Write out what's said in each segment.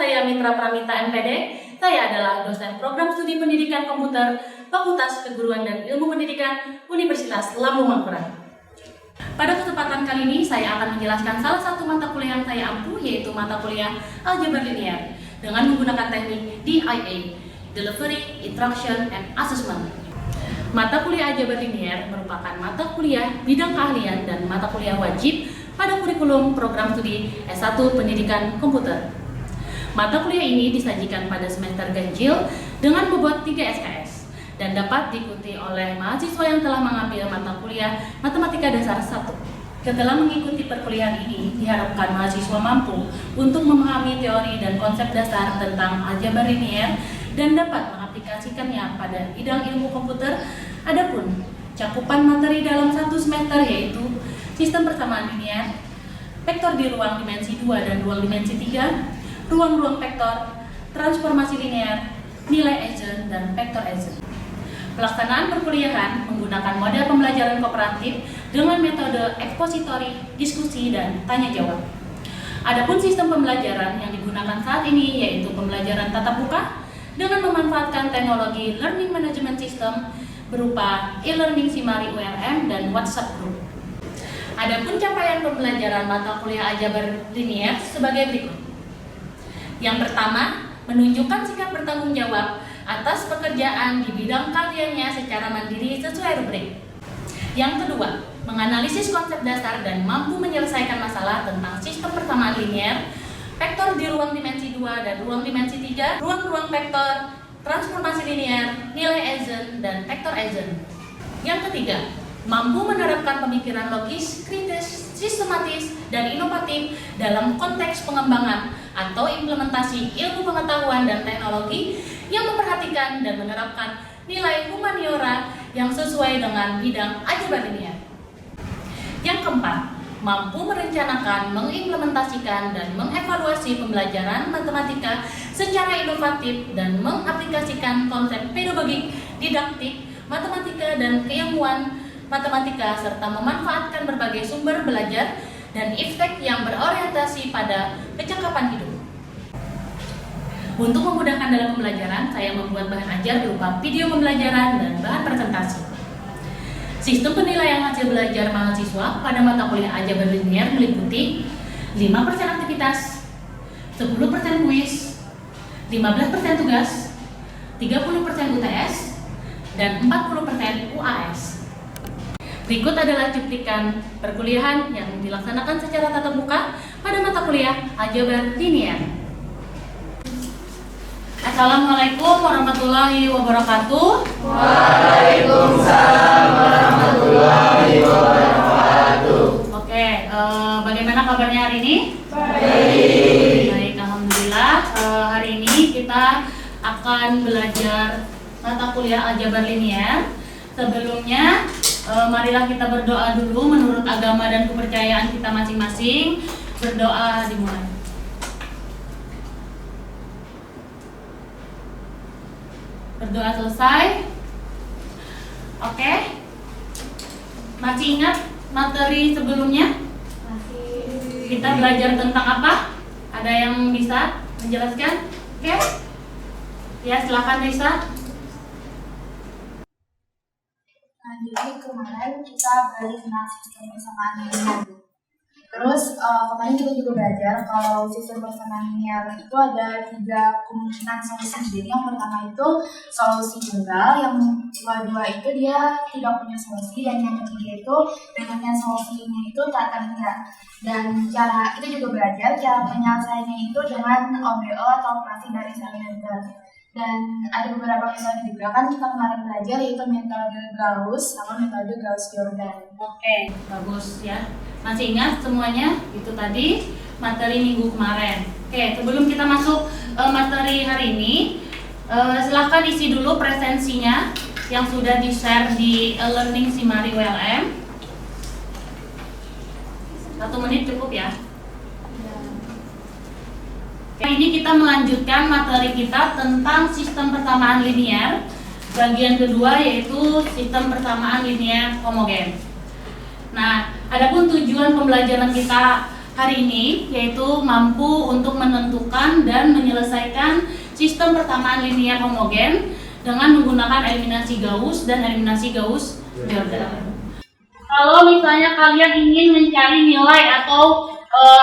saya Mitra Pramita MPD. Saya adalah dosen program studi pendidikan komputer Fakultas Keguruan dan Ilmu Pendidikan Universitas Lambung Mangkurat. Pada kesempatan kali ini saya akan menjelaskan salah satu mata kuliah yang saya ampu, yaitu mata kuliah Aljabar Linear dengan menggunakan teknik DIA, Delivery, Instruction, and Assessment. Mata kuliah Aljabar Linear merupakan mata kuliah bidang keahlian dan mata kuliah wajib pada kurikulum program studi S1 Pendidikan Komputer. Mata kuliah ini disajikan pada semester ganjil dengan bobot 3 SKS dan dapat diikuti oleh mahasiswa yang telah mengambil mata kuliah Matematika Dasar 1. Setelah mengikuti perkuliahan ini, diharapkan mahasiswa mampu untuk memahami teori dan konsep dasar tentang aljabar linear dan dapat mengaplikasikannya pada bidang ilmu komputer. Adapun cakupan materi dalam satu semester yaitu sistem persamaan linear, vektor di ruang dimensi 2 dan ruang dimensi 3, ruang-ruang vektor, transformasi linear, nilai Eigen, dan vektor Eigen. Pelaksanaan perkuliahan menggunakan model pembelajaran kooperatif dengan metode ekspositori, diskusi, dan tanya jawab. Adapun sistem pembelajaran yang digunakan saat ini yaitu pembelajaran tatap muka dengan memanfaatkan teknologi Learning Management System berupa e-learning Simari ULM dan WhatsApp Group. Adapun capaian pembelajaran mata kuliah aljabar linear sebagai berikut. Yang pertama, menunjukkan sikap bertanggung jawab atas pekerjaan di bidang keahliannya secara mandiri sesuai rubrik. Yang kedua, menganalisis konsep dasar dan mampu menyelesaikan masalah tentang sistem persamaan linear, vektor di ruang dimensi 2 dan ruang dimensi 3, ruang-ruang vektor, transformasi linear, nilai Eigen, dan vektor Eigen. Yang ketiga, mampu menerapkan pemikiran logis, kritis, sistematis, dan inovatif dalam konteks pengembangan atau implementasi ilmu pengetahuan dan teknologi yang memperhatikan dan menerapkan nilai humaniora yang sesuai dengan bidang aljabar linear. Yang keempat, mampu merencanakan, mengimplementasikan, dan mengevaluasi pembelajaran matematika secara inovatif dan mengaplikasikan konsep pedagogik, didaktik, matematika, dan keilmuan matematika serta memanfaatkan berbagai sumber belajar dan iptek yang berorientasi pada kecakapan hidup. Untuk memudahkan dalam pembelajaran, saya membuat bahan ajar berupa video pembelajaran dan bahan presentasi. Sistem penilaian hasil belajar mahasiswa pada mata kuliah aljabar linear meliputi 5% aktivitas, 10% kuis, 15% tugas, 30% UTS, dan 40% UAS. Berikut adalah cuplikan perkuliahan yang dilaksanakan secara tatap muka pada mata kuliah aljabar linear. Assalamualaikum warahmatullahi wabarakatuh. Waalaikumsalam warahmatullahi wabarakatuh. Oke, bagaimana kabarnya hari ini? Baik. Baik, alhamdulillah. Hari ini kita akan belajar mata kuliah aljabar linear. Sebelumnya, marilah kita berdoa dulu menurut agama dan kepercayaan kita masing-masing. Berdoa dimulai. Berdoa selesai. Oke. Masih ingat materi sebelumnya? Masih. Kita belajar tentang apa? Ada yang bisa menjelaskan? Oke. Ya, silakan Risa. Nah, jadi kemarin kita belajar tentang sistem persamaan linear. Terus kemarin kita juga belajar kalau sistem persamaan linear itu ada 3 kemungkinan solusi. Jadi yang pertama itu solusi tunggal, yang kedua itu dia tidak punya solusi, dan yang ketiga itu bentuknya solusinya itu tak terlihat. Dan cara itu juga belajar cara penyelesaiannya itu dengan OBO atau operasi dari salinan gas. Dan ada beberapa metode juga kan kita kemarin belajar, yaitu metode Gauss sama metode Gauss-Jordan. Oke, bagus ya. Masih ingat semuanya? Itu tadi materi minggu kemarin. Oke, sebelum kita masuk materi hari ini, silahkan isi dulu presensinya yang sudah di-share di e-learning Simari ULM. 1 menit cukup ya. Ini kita melanjutkan materi kita tentang sistem persamaan linear. Bagian kedua yaitu sistem persamaan linear homogen. Nah, adapun tujuan pembelajaran kita hari ini, yaitu mampu untuk menentukan dan menyelesaikan sistem persamaan linear homogen dengan menggunakan eliminasi Gauss dan eliminasi Gauss-Jordan. Kalau misalnya kalian ingin mencari nilai atau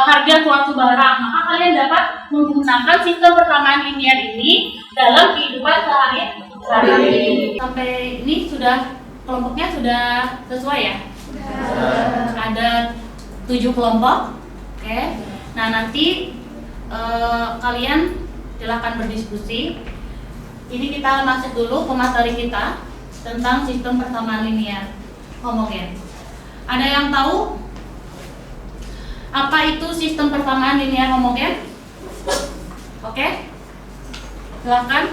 harga suatu barang, maka kalian dapat menggunakan sistem persamaan linear ini dalam kehidupan sehari-hari. Sampai ini sudah kelompoknya sudah sesuai ya? Ada 7 kelompok. Oke. Nah, nanti kalian silakan berdiskusi. Ini kita masuk dulu ke materi kita tentang sistem persamaan linear homogen. Ada yang tahu apa itu sistem persamaan linear homogen? Oke. Silakan.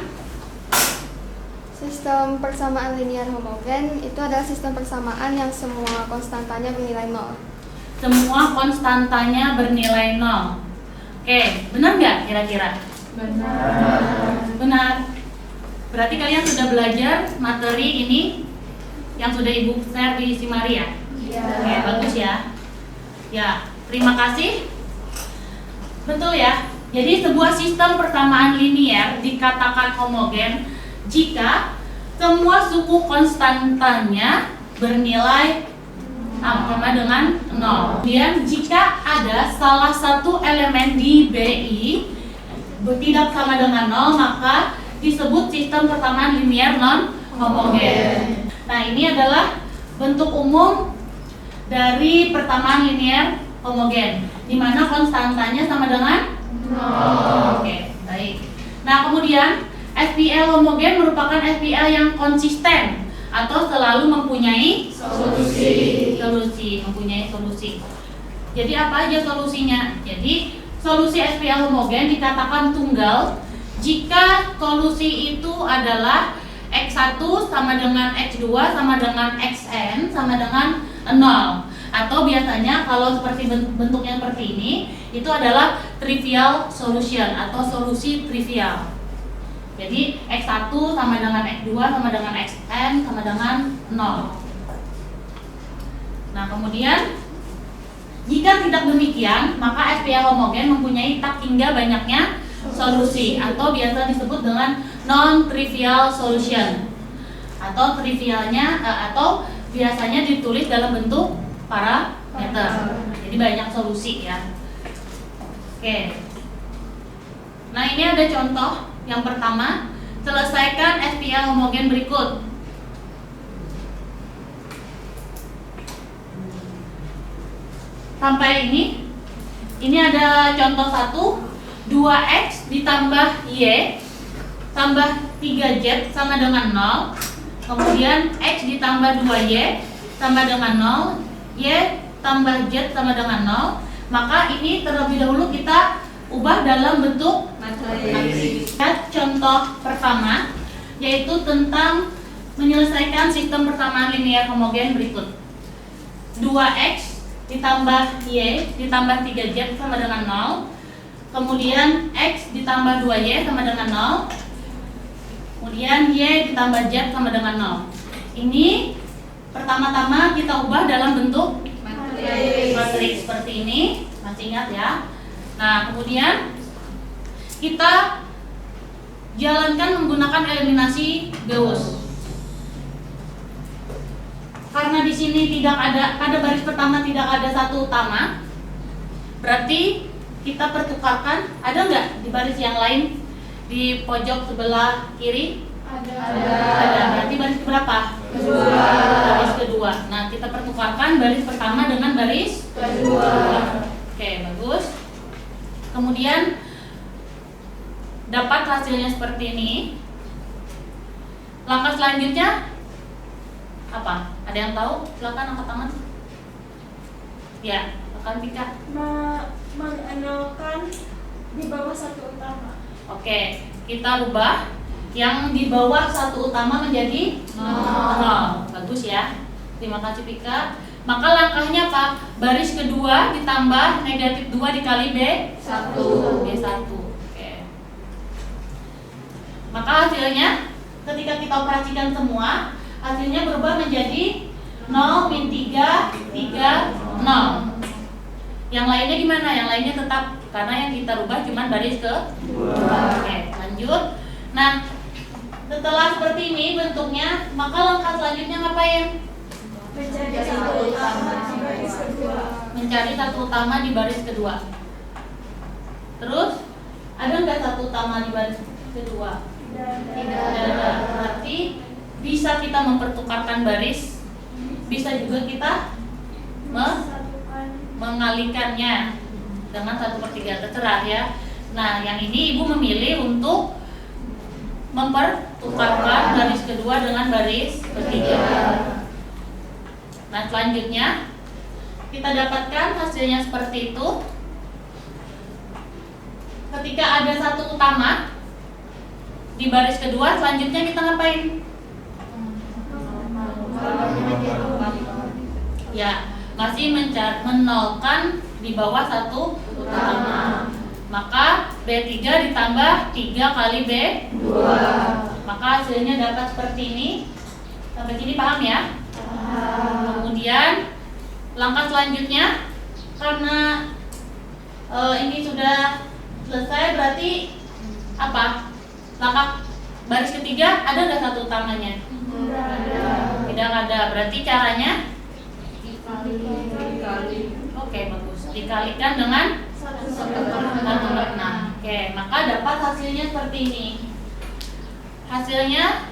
Sistem persamaan linear homogen itu adalah sistem persamaan yang semua konstantanya bernilai 0. Semua konstantanya bernilai 0. Oke, benar nggak kira-kira? Benar. Berarti kalian sudah belajar materi ini yang sudah Ibu share di Simari ya? Iya. Oke, bagus ya. Ya, terima kasih. Betul ya. Jadi sebuah sistem persamaan linear dikatakan homogen jika semua suku konstantanya bernilai sama dengan 0. Kemudian jika ada salah satu elemen di BI tidak sama dengan 0, maka disebut sistem persamaan linear non homogen. Nah, ini adalah bentuk umum dari persamaan linear homogen, di mana konstantanya sama dengan 0. Oke, baik. Nah, kemudian SPL homogen merupakan SPL yang konsisten atau selalu mempunyai solusi. Mempunyai solusi. Jadi apa aja solusinya? Jadi solusi SPL homogen dikatakan tunggal jika solusi itu adalah X1 sama dengan X2 sama dengan Xn sama dengan 0. Atau biasanya kalau seperti bentuknya seperti ini, itu adalah trivial solution atau solusi trivial. Jadi X1 sama dengan X2 sama dengan Xn sama dengan 0. Nah, kemudian jika tidak demikian, maka SPL homogen mempunyai tak hingga banyaknya solusi atau biasa disebut dengan non-trivial solution. Atau trivialnya atau biasanya ditulis dalam bentuk parameter. Jadi banyak solusi ya. Oke. Nah, ini ada contoh. Yang pertama, selesaikan SPL homogen berikut. Sampai ini ada contoh 1, 2x ditambah y tambah 3z sama dengan 0. Kemudian x ditambah 2y sama dengan 0, y tambah z sama dengan 0. Maka ini terlebih dahulu kita ubah dalam bentuk matriks. Lihat contoh pertama, yaitu tentang menyelesaikan sistem persamaan linear homogen berikut. 2x ditambah y ditambah 3z sama dengan 0. Kemudian x ditambah 2y sama dengan 0. Kemudian y ditambah z sama dengan 0. Ini pertama-tama kita ubah dalam bentuk matriks seperti ini. Masih ingat ya? Nah, kemudian kita jalankan menggunakan eliminasi Gauss. Karena di sini tidak ada, pada baris pertama tidak ada satu utama, berarti kita pertukarkan. Ada nggak di baris yang lain di pojok sebelah kiri? Ada. Berarti baris berapa? Kedua. Baris kedua. Nah, kita pertukarkan baris pertama dengan baris kedua. Oke, bagus. Kemudian dapat hasilnya seperti ini. Langkah selanjutnya apa? Ada yang tahu? Silakan angkat tangan. Ya, akan Pika. Mengenalkan di bawah satu utama. Oke, kita rubah yang di bawah satu utama menjadi 0. Bagus ya. Terima kasih Pika. Maka langkahnya apa? Baris kedua ditambah negatif 2 dikali B1. Oke. Maka hasilnya ketika kita operasikan semua, hasilnya berubah menjadi 0, min 3, 3, 0. Yang lainnya gimana? Yang lainnya tetap, karena yang kita rubah cuma baris ke 2. Oke, lanjut. Nah, setelah seperti ini bentuknya, maka langkah selanjutnya ngapain? Mencari satu utama di baris kedua. Mencari satu utama di baris kedua. Terus, ada nggak satu utama di baris kedua? Tidak ada. Berarti bisa kita mempertukarkan baris, bisa juga kita mengalikannya dengan 1/3, terserah ya. Nah, yang ini ibu memilih untuk mempertukarkan baris kedua dengan baris ketiga. Nah, selanjutnya kita dapatkan hasilnya seperti itu. Ketika ada satu utama di baris kedua, selanjutnya kita ngapain? Ya, masih menolkan di bawah satu utama. Maka B3 ditambah 3 kali B2. Maka hasilnya dapat seperti ini. Sampai sini paham ya? Kemudian langkah selanjutnya, karena ini sudah selesai, berarti apa? Langkah baris ketiga ada nggak satu utamanya? Tidak ada. Berarti caranya oke, bagus. Dikalikan dengan 1/6. Oke, maka dapat hasilnya seperti ini. Hasilnya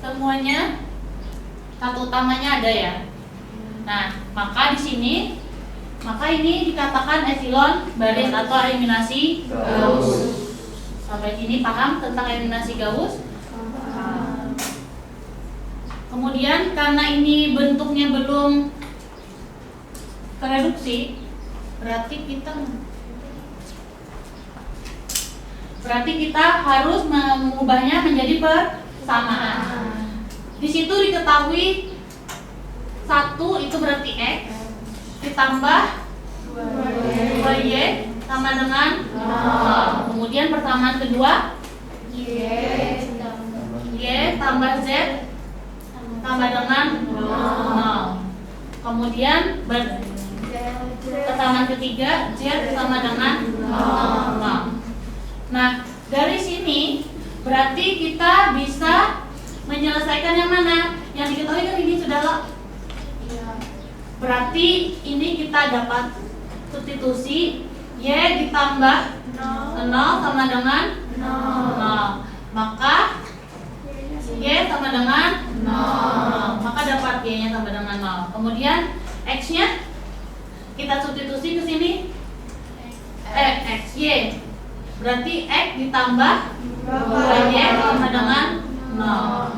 semuanya satu utamanya ada ya. Nah, maka di sini, maka ini dikatakan epsilon baris atau eliminasi Gauss. Sampai sini paham tentang eliminasi Gauss? Kemudian karena ini bentuknya belum tereduksi, berarti kita harus mengubahnya menjadi persamaan. Di situ diketahui 1 itu berarti X ditambah 2Y sama dengan 0. Kemudian persamaan kedua Y tambah Z tambah dengan 0. Kemudian persamaan ketiga Z sama dengan 0. Nah, dari sini berarti kita bisa menyelesaikan yang mana? Yang diketahui kan ini sudah lo. Berarti ini kita dapat substitusi Y ditambah 0 sama dengan 0. Maka Y sama dengan 0. Maka dapat Y nya sama dengan 0. Kemudian X nya kita substitusi ke sini. X, Y. Berarti X ditambah 2Y sama dengan 0.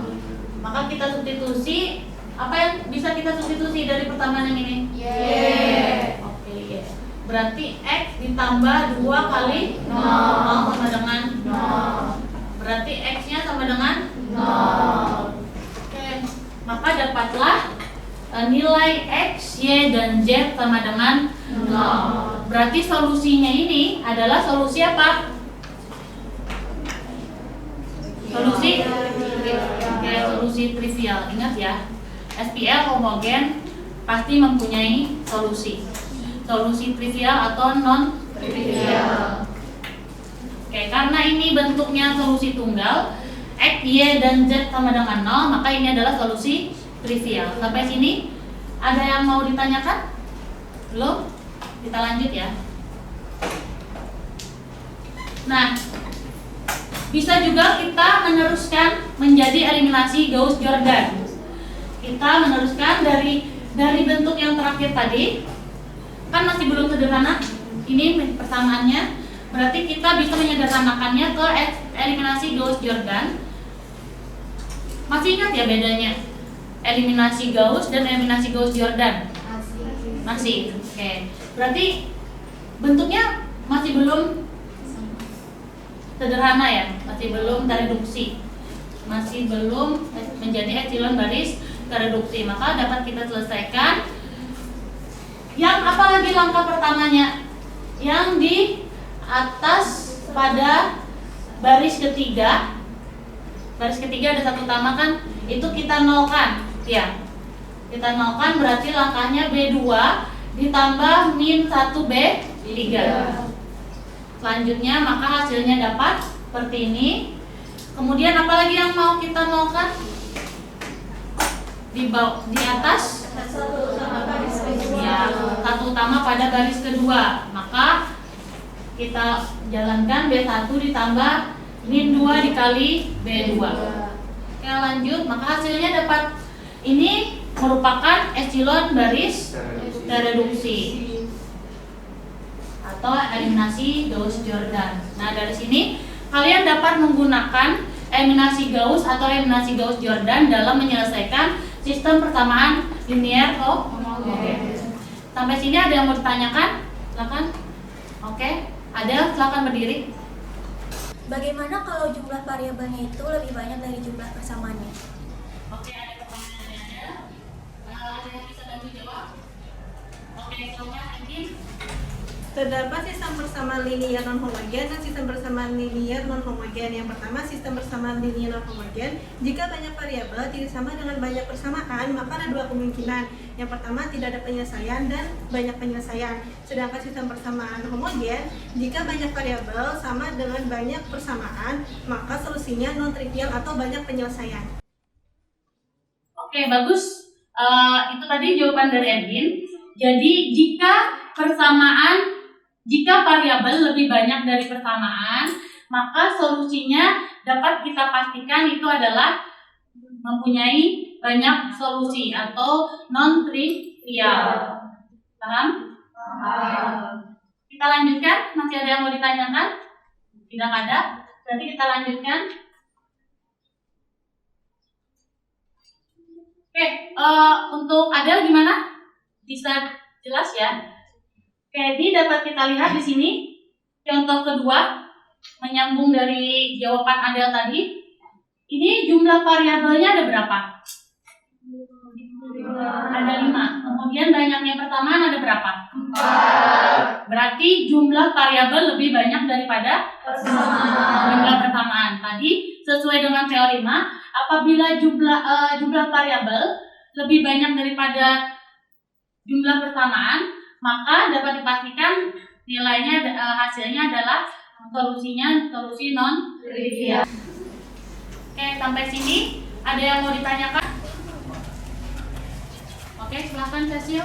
Maka kita substitusi, apa yang bisa kita substitusi dari persamaan yang ini? Y. Oke, Y. Berarti X ditambah 2 kali 0 sama dengan 0. Berarti X nya sama dengan 0. Oke, maka dapatlah nilai X, Y, dan Z sama dengan 0. Berarti solusinya ini adalah solusi apa? Solusi trivial. Ingat ya, SPL homogen pasti mempunyai solusi trivial atau non trivial. Oke, karena ini bentuknya solusi tunggal, X, Y, dan Z sama dengan 0, maka ini adalah solusi trivial. Sampai sini ada yang mau ditanyakan? Belum? Kita lanjut ya. Nah, bisa juga kita meneruskan menjadi eliminasi Gauss-Jordan. Kita meneruskan dari bentuk yang terakhir tadi, kan masih belum sederhana. Ini persamaannya, berarti kita bisa menyederhanakannya ke eliminasi Gauss-Jordan. Masih ingat ya bedanya eliminasi Gauss dan eliminasi Gauss-Jordan? Masih. Oke. Berarti bentuknya masih belum sederhana ya, masih belum tereduksi, masih belum menjadi epsilon baris tereduksi. Maka dapat kita selesaikan. Yang apa lagi langkah pertamanya? Yang di atas pada baris ketiga. Baris ketiga ada satu utama kan? Itu kita nolkan, ya. Kita nolkan berarti langkahnya B2 ditambah min 1B3. Selanjutnya maka hasilnya dapat seperti ini. Kemudian apalagi yang mau kita nolkan? Di atas ya, satu utama pada baris kedua. Maka kita jalankan B1 ditambah min 2 dikali B2. Oke, lanjut. Maka hasilnya dapat ini merupakan epsilon baris reduksi atau eliminasi Gauss-Jordan. Nah, dari sini kalian dapat menggunakan eliminasi Gauss atau eliminasi Gauss-Jordan dalam menyelesaikan sistem persamaan linear homogen. Sampai sini ada yang mau ditanyakan? Silakan. Oke, ada, silakan berdiri. Bagaimana kalau jumlah variabelnya itu lebih banyak dari jumlah persamaannya? Oke, ada pertanyaannya ada. Ada yang bisa bantu jawab? Oke, silakan Angin. Terdapat sistem persamaan linear non-homogen dan sistem persamaan linear non-homogen. Yang pertama, sistem persamaan linear non-homogen. Jika banyak variabel tidak sama dengan banyak persamaan, maka ada dua kemungkinan. Yang pertama, tidak ada penyelesaian dan banyak penyelesaian. Sedangkan sistem persamaan homogen, jika banyak variabel sama dengan banyak persamaan, maka solusinya non-trivial atau banyak penyelesaian. Oke, bagus. Itu tadi jawaban dari Edwin. Jadi jika variabel lebih banyak dari persamaan, maka solusinya dapat kita pastikan itu adalah mempunyai banyak solusi atau non-trivial. Paham? Kita lanjutkan. Masih ada yang mau ditanyakan? Tidak ada. Berarti kita lanjutkan. Oke, untuk Adel gimana? Bisa jelas ya? Oke, ini dapat kita lihat di sini. Contoh kedua, menyambung dari jawaban Adel tadi. Ini jumlah variabelnya ada berapa? Ada 5. Kemudian banyaknya persamaan ada berapa? 4. Berarti jumlah variabel lebih banyak daripada jumlah persamaan. Tadi sesuai dengan teorema, apabila jumlah variabel lebih banyak daripada jumlah persamaan, maka dapat dipastikan nilainya hasilnya adalah solusi non trivial. Oke, sampai sini ada yang mau ditanyakan? Oke, silakan Cecil.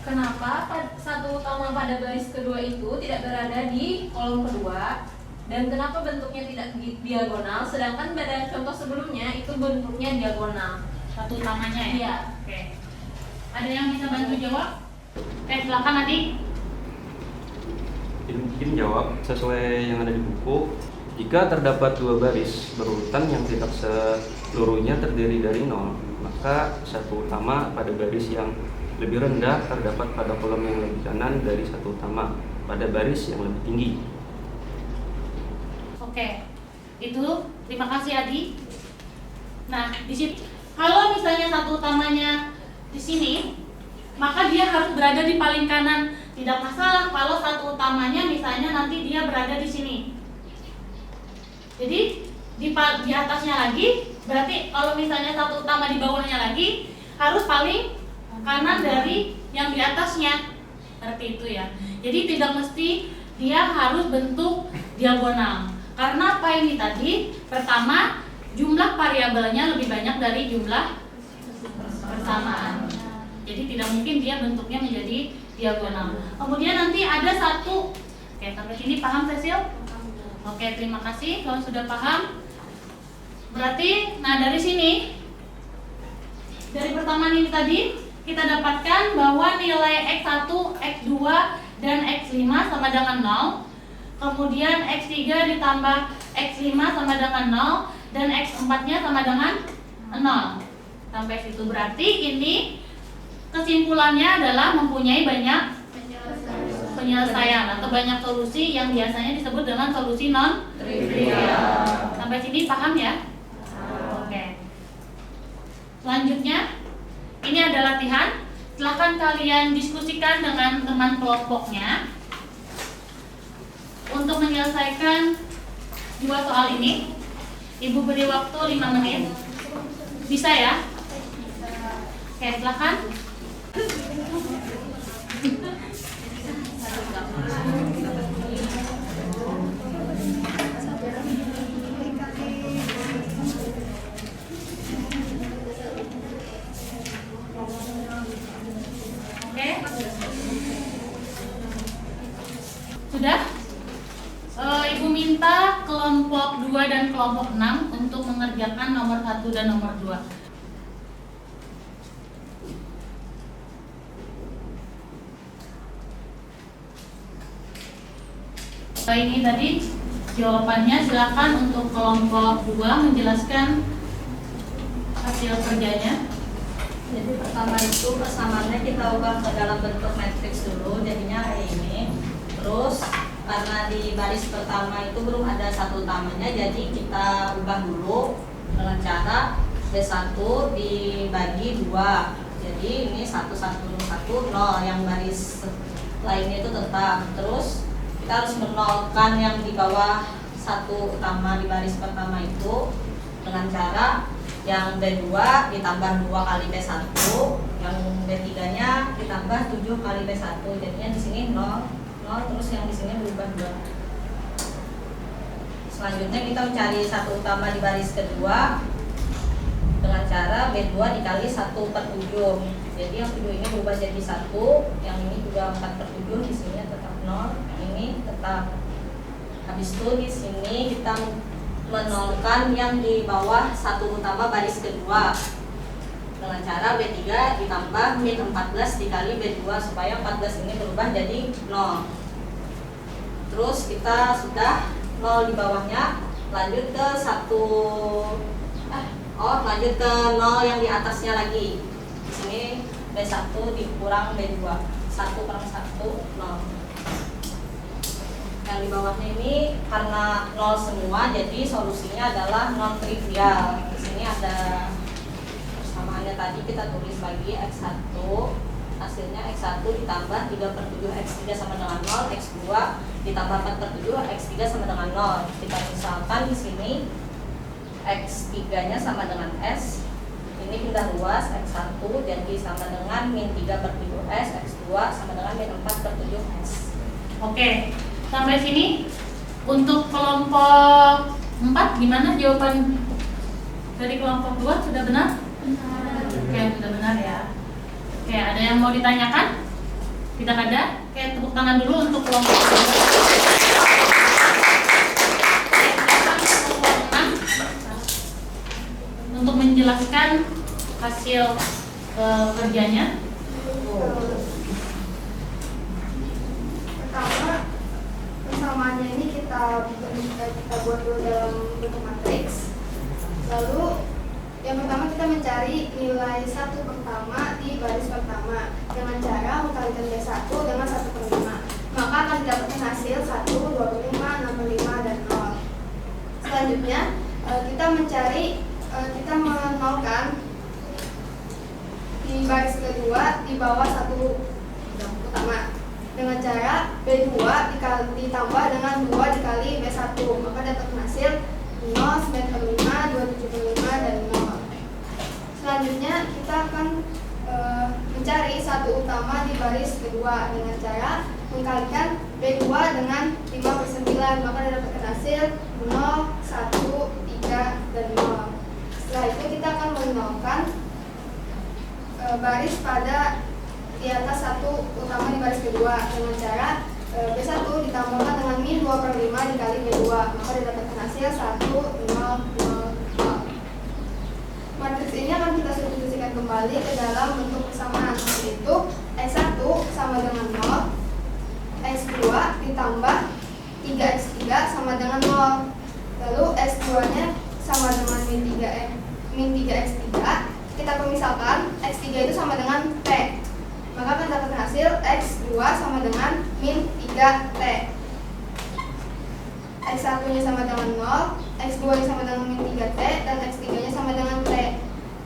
Kenapa satu utama pada baris kedua itu tidak berada di kolom kedua, dan kenapa bentuknya tidak diagonal, sedangkan pada contoh sebelumnya itu bentuknya diagonal? Satu utamanya ya? Iya. Oke. Ada yang bisa bantu jawab? Oke, silakan Adi. Mungkin jawab sesuai yang ada di buku. Jika terdapat dua baris berurutan yang tidak seluruhnya terdiri dari 0, maka satu utama pada baris yang lebih rendah terdapat pada kolom yang lebih kanan dari satu utama pada baris yang lebih tinggi. Oke, itu terima kasih Adi. Nah, di situ kalau misalnya satu utamanya di sini, maka dia harus berada di paling kanan. Tidak masalah kalau satu utamanya misalnya nanti dia berada di sini. Jadi di atasnya lagi, berarti kalau misalnya satu utama di bawahnya lagi harus paling kanan dari yang di atasnya. Seperti itu ya. Jadi tidak mesti dia harus bentuk diagonal. Karena apa ini tadi? Pertama, jumlah variabelnya lebih banyak dari jumlah persamaan. Jadi tidak mungkin dia bentuknya menjadi diagonal. Kemudian nanti ada satu. Oke, sampai sini paham Cecil? Oke, terima kasih kalau sudah paham. Berarti, nah dari sini, dari persamaan ini tadi, kita dapatkan bahwa nilai X1, X2, dan X5 sama dengan 0. Kemudian X3 ditambah X5 sama dengan 0. Dan X4-nya sama dengan 0. Sampai situ berarti ini kesimpulannya adalah mempunyai banyak penyelesaian atau banyak solusi yang biasanya disebut dengan solusi non trivial. Sampai sini paham ya? Oke. Selanjutnya, ini ada latihan. Silahkan kalian diskusikan dengan teman kelompoknya untuk menyelesaikan 2 soal ini. Ibu beri waktu 5 menit. Bisa ya? Oke, silahkan. Oke. Sudah? Ibu minta kelompok 2 dan kelompok 6 untuk mengerjakan nomor 1 dan nomor 2. Ini tadi jawabannya. Silakan untuk kelompok 2 menjelaskan hasil kerjanya. Jadi pertama itu persamaannya kita ubah ke dalam bentuk matriks dulu, jadinya kayak ini. Terus karena di baris pertama itu belum ada satu utamanya, jadi kita ubah dulu dengan cara B1 dibagi 2. Jadi ini 1, 1, 1, 0, yang baris lainnya itu tetap. Terus kita harus menolkan yang di bawah satu utama di baris pertama itu dengan cara yang B2 ditambah 2 kali B1, yang B3 nya ditambah 7 kali B1. Jadinya di sini 0, 0, terus yang di sini berubah 2. Selanjutnya kita mencari satu utama di baris kedua dengan cara B2 dikali 1/7. Jadi yang 7 ini berubah jadi 1, yang ini juga 4/7, di sini tetap 0, yang ini tetap. Habis itu di sini kita menolkan yang di bawah satu utama baris kedua dengan cara B3 ditambah min 14 dikali B2 supaya 14 ini berubah jadi 0. Terus kita sudah 0 di bawahnya, lanjut ke lanjut ke 0 yang di atasnya lagi. Di sini B1 dikurang B2, 1 kurang 1, 0. Yang di bawahnya ini karena 0 semua, jadi solusinya adalah non trivial. Di sini ada persamaannya tadi, kita tulis lagi X1, hasilnya X1 ditambah 3/7 X3 sama dengan 0, X2 ditambah 4/7 X3 sama dengan 0. Kita misalkan di sini X3 nya sama dengan S, ini pindah luas X1 jadi sama dengan min 3/7 S, X2 sama dengan min 4/7 S. Oke, sampai sini. Untuk kelompok 4 gimana jawaban dari kelompok 2? Sudah benar? Oke, sudah benar ya. Oke, ada yang mau ditanyakan? Tidak ada? Oke, tepuk tangan dulu untuk kelompok 2. Kelompok 6 untuk menjelaskan hasil kerjanya. Pertama, persamaannya ini kita buat dulu dalam bentuk matriks. Lalu yang pertama kita mencari nilai 1 pertama di baris pertama dengan cara mengkalikan B1 dengan 1/5. Maka akan didapatkan hasil 1, 2/5, 6/5, dan 0. Selanjutnya kita mencari, kita menolkan di baris kedua di bawah 1 utama dengan cara B2 ditambah dengan 2 dikali B1, maka dapat hasil 0, 9/5, 27/5, dan 0. Selanjutnya kita akan mencari satu utama di baris kedua dengan cara mengkalikan B2 dengan 5/9, maka dapatkan hasil 0, 1, 3, dan 0. Setelah itu kita akan menolkan baris pada di atas satu utama di baris kedua dengan cara B1 ditambahkan dengan min 2/5 dikali B2, maka didapatkan hasil 1, 0, 0, 0. Matriks ini akan kita substitusikan kembali ke dalam bentuk persamaan, yaitu X1 sama dengan 0, X2 ditambah 3X3 sama dengan 0, lalu X2 nya sama dengan min 3X3. Kita permisalkan X3 itu sama dengan T, maka akan dapat hasil X2 sama dengan min 3T. X1 nya sama dengan 0, X2 nya sama dengan min 3T, dan X3 nya sama dengan T.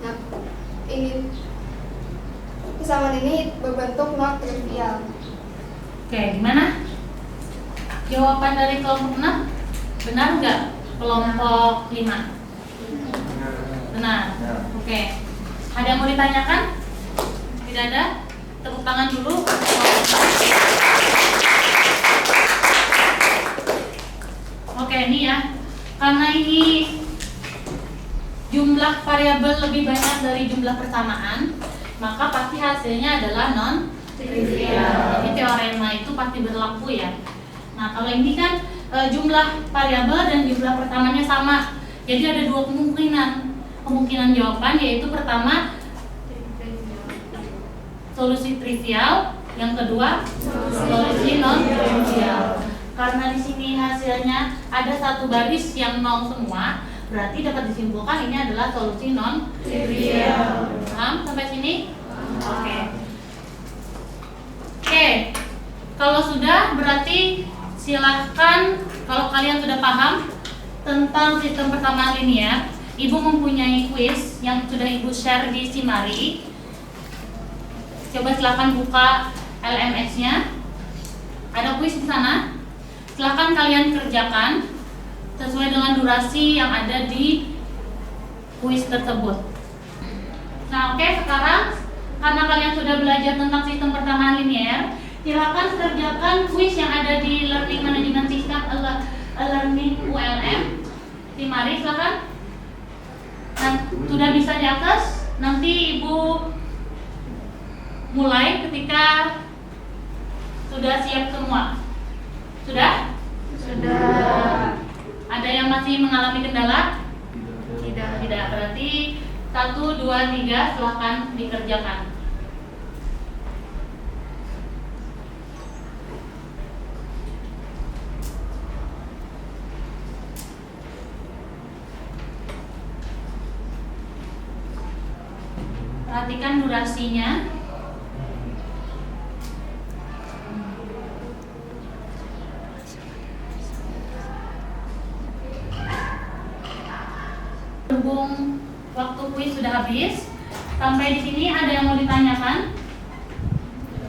Nah, ini persamaan ini berbentuk non trivial. Oke, gimana? Jawaban dari kelompok 6 benar nggak? Kelompok 5 benar. Oke, ada yang mau ditanyakan? Tidak ada? Tepuk tangan dulu. Oke, ini ya. Karena ini jumlah variabel lebih banyak dari jumlah persamaan, maka pasti hasilnya adalah non trivial. Jadi teorema itu pasti berlaku ya. Nah, kalau ini kan jumlah variabel dan jumlah persamanya sama. Jadi ada dua kemungkinan jawaban, yaitu pertama solusi trivial, yang kedua solusi non trivial. Karena di sini hasilnya ada satu baris yang nol semua, berarti dapat disimpulkan ini adalah solusi non trivial. Paham sampai sini? Oke. Kalau sudah, berarti silahkan, kalau kalian sudah paham tentang sistem persamaan linear, Ibu mempunyai quiz yang sudah Ibu share di Simari. Coba silahkan buka LMS-nya. Ada quiz di sana. Silahkan kalian kerjakan sesuai dengan durasi yang ada di quiz tersebut. Nah, oke, sekarang karena kalian sudah belajar tentang sistem persamaan linear, silakan kerjakan quiz yang ada di Learning Management System Learning ULM. Mari silakan. Nah, sudah bisa diakses. Nanti Ibu mulai ketika sudah siap semua. Sudah? Sudah. Ada yang masih mengalami kendala? Tidak. Berarti 1, 2, 3 silakan dikerjakan. Perhatikan durasinya. Berhubung waktu kuis sudah habis, sampai di sini ada yang mau ditanyakan?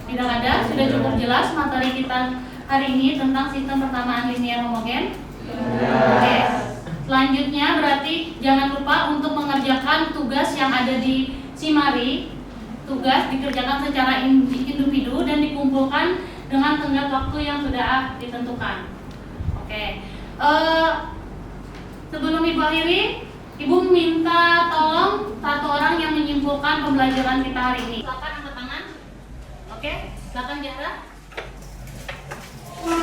Tidak ada, sudah cukup jelas materi kita hari ini tentang sistem persamaan linear homogen. Oke. Selanjutnya berarti jangan lupa untuk mengerjakan tugas yang ada di Simari. Tugas dikerjakan secara individu dan dikumpulkan dengan tenggat waktu yang sudah ditentukan. Oke. Sebelum Ibu akhiri, Ibu minta tolong satu orang yang menyimpulkan pembelajaran kita hari ini. Silakan angkat tangan. Oke, silakan Jahra.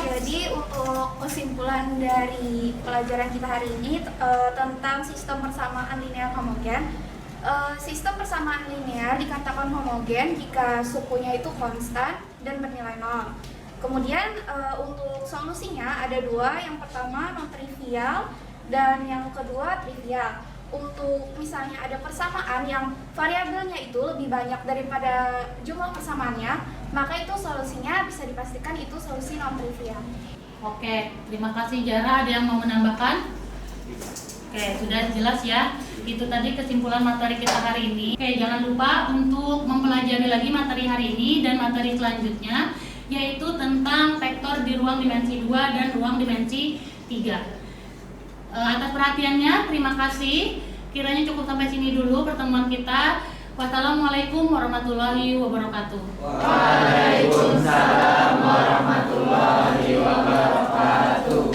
Jadi untuk kesimpulan dari pelajaran kita hari ini tentang sistem persamaan linear homogen. Sistem persamaan linear dikatakan homogen jika sukunya itu konstan dan bernilai nol. Kemudian untuk solusinya ada dua, yang pertama non trivial dan yang kedua trivial. Untuk misalnya ada persamaan yang variabelnya itu lebih banyak daripada jumlah persamaannya, maka itu solusinya bisa dipastikan itu solusi non trivial. Oke, terima kasih Jara. Ada yang mau menambahkan? Oke, sudah jelas ya. Itu tadi kesimpulan materi kita hari ini. Oke, jangan lupa untuk mempelajari lagi materi hari ini dan materi selanjutnya, yaitu tentang vektor di ruang dimensi 2 dan ruang dimensi 3. Atas perhatiannya, terima kasih. Kiranya cukup sampai sini dulu pertemuan kita. Wassalamualaikum warahmatullahi wabarakatuh. Waalaikumsalam warahmatullahi wabarakatuh.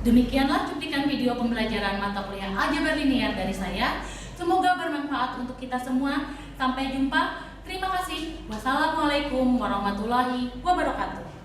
Demikianlah cuplikan video pembelajaran mata kuliah aljabar linear dari saya. Semoga bermanfaat untuk kita semua. Sampai jumpa. Terima kasih. Wassalamualaikum warahmatullahi wabarakatuh.